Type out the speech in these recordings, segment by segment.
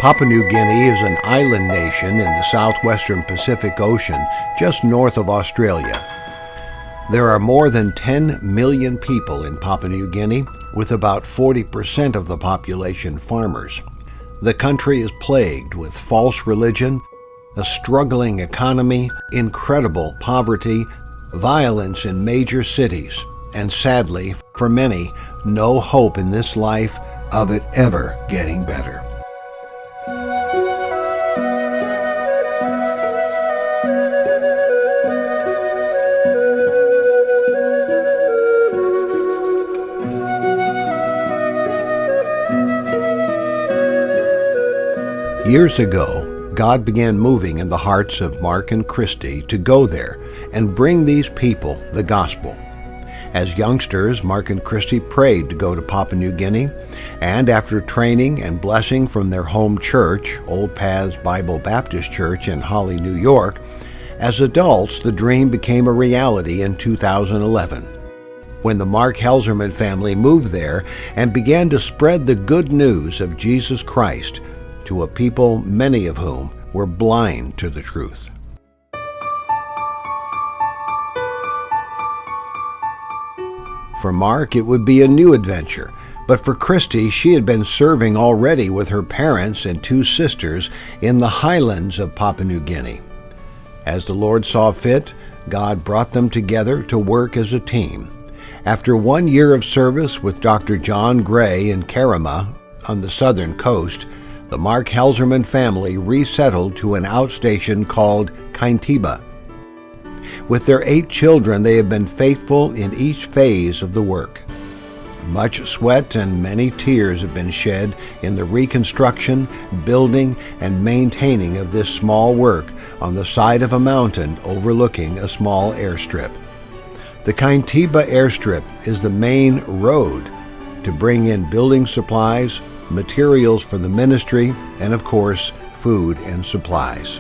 Papua New Guinea is an island nation in the southwestern Pacific Ocean, just north of Australia. There are more than 10 million people in Papua New Guinea, with about 40% of the population farmers. The country is plagued with false religion, a struggling economy, incredible poverty, violence in major cities, and sadly, for many, no hope in this life of it ever getting better. Years ago, God began moving in the hearts of Mark and Christy to go there and bring these people the gospel. As youngsters, Mark and Christy prayed to go to Papua New Guinea, and after training and blessing from their home church, Old Paths Bible Baptist Church in Holly, New York, as adults, the dream became a reality in 2011. When the Mark Helzerman family moved there and began to spread the good news of Jesus Christ to a people many of whom were blind to the truth. For Mark, it would be a new adventure, but for Christy, she had been serving already with her parents and two sisters in the highlands of Papua New Guinea. As the Lord saw fit, God brought them together to work as a team. After 1 year of service with Dr. John Gray in Kaintiba on the southern coast, the Mark Helzerman family resettled to an outstation called Kaintiba. With their 8 children, they have been faithful in each phase of the work. Much sweat and many tears have been shed in the reconstruction, building, and maintaining of this small work on the side of a mountain overlooking a small airstrip. The Kaintiba airstrip is the main road to bring in building supplies, materials for the ministry, and of course, food and supplies.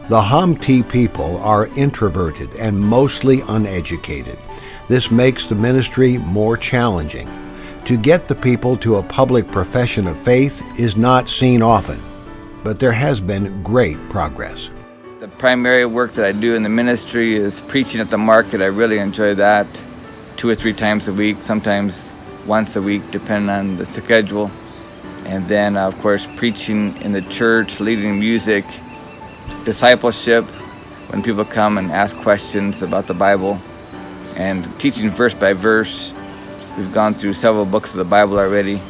The Hamti people are introverted and mostly uneducated. This makes the ministry more challenging. To get the people to a public profession of faith is not seen often, but there has been great progress. The primary work that I do in the ministry is preaching at the market. I really enjoy that 2 or 3 times a week, sometimes once a week, depending on the schedule. And then, of course, preaching in the church, leading music, discipleship, when people come and ask questions about the Bible, and teaching verse by verse. We've gone through several books of the Bible already.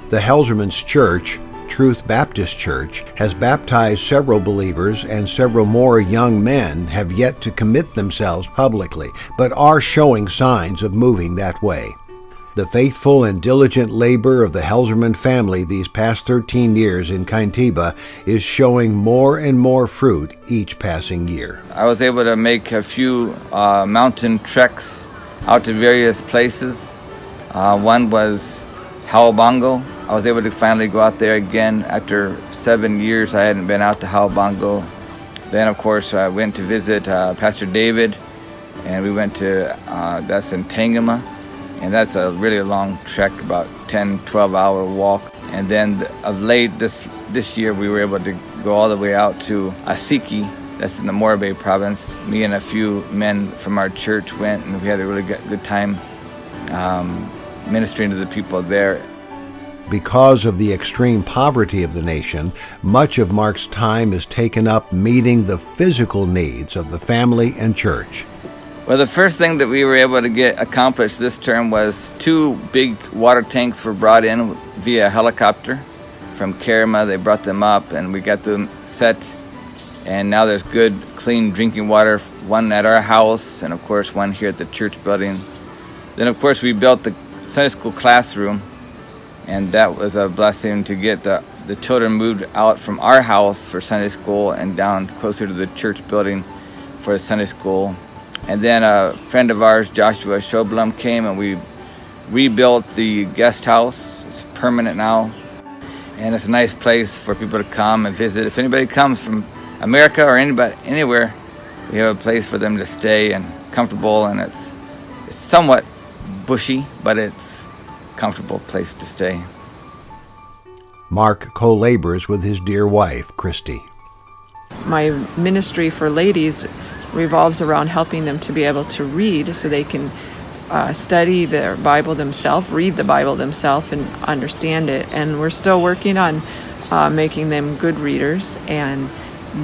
The Helzerman's Church, Truth Baptist Church, has baptized several believers, and several more young men have yet to commit themselves publicly, but are showing signs of moving that way. The faithful and diligent labor of the Helzerman family these past 13 years in Kaintiba is showing more and more fruit each passing year. I was able to make a few mountain treks out to various places. One was Howabongo. I was able to finally go out there again after 7 years. I hadn't been out to Howabongo. Then, of course, I went to visit Pastor David, and we went to, that's in Tangama. And that's a really long trek, about 10, 12-hour walk. And then of late this year, we were able to go all the way out to Asiki, that's in the Morbe province. Me and a few men from our church went, and we had a really good time ministering to the people there. Because of the extreme poverty of the nation, much of Mark's time is taken up meeting the physical needs of the family and church. Well, the first thing that we were able to get accomplished this term was 2 big water tanks were brought in via helicopter from Kaintiba. They brought them up, and we got them set. And now there's good, clean drinking water, one at our house, and of course one here at the church building. Then, of course, we built the Sunday school classroom, and that was a blessing to get the children moved out from our house for Sunday school and down closer to the church building for Sunday school. And then a friend of ours, Joshua Shoblum, came, and we rebuilt the guest house. It's permanent now, and it's a nice place for people to come and visit. If anybody comes from America or anywhere, we have a place for them to stay and comfortable, and it's somewhat bushy, but it's a comfortable place to stay. Mark co-labors with his dear wife, Christy. My ministry for ladies revolves around helping them to be able to read so they can study their Bible themselves, read the Bible themselves, and understand it. And we're still working on making them good readers, and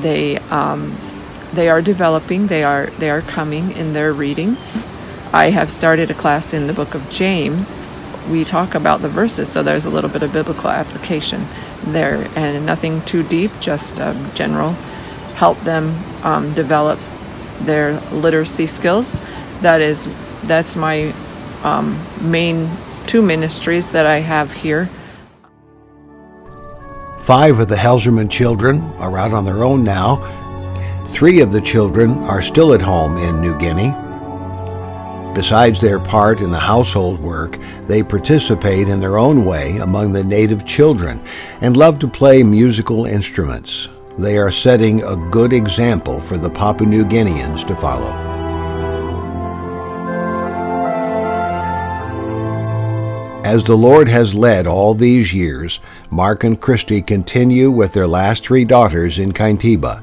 they are developing. They are coming in their reading. I have started a class in the book of James. We talk about the verses, so there's a little bit of biblical application there, and nothing too deep, just general. Help them develop their literacy skills. That's my main two ministries that I have here. 5 of the Helzerman children are out on their own now. 3 of the children are still at home in New Guinea. Besides their part in the household work, they participate in their own way among the native children and love to play musical instruments. They are setting a good example for the Papua New Guineans to follow. As the Lord has led all these years, Mark and Christy continue with their last 3 daughters in Kaintiba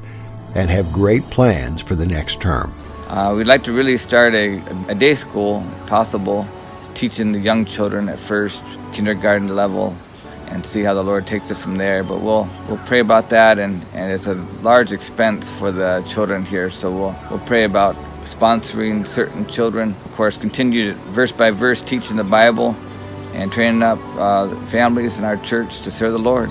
and have great plans for the next term. We'd like to really start a day school, if possible, teaching the young children at first, kindergarten level, and see how the Lord takes it from there. But we'll pray about that, and it's a large expense for the children here, so we'll pray about sponsoring certain children. Of course, continue verse by verse teaching the Bible and training up families in our church to serve the Lord.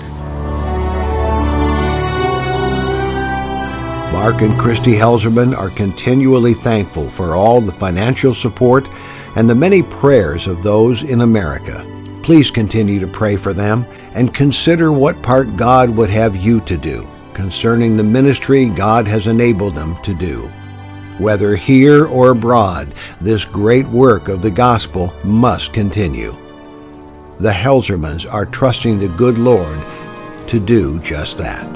Mark and Christy Helzerman are continually thankful for all the financial support and the many prayers of those in America. Please continue to pray for them and consider what part God would have you to do concerning the ministry God has enabled them to do. Whether here or abroad, this great work of the gospel must continue. The Helzermans are trusting the good Lord to do just that.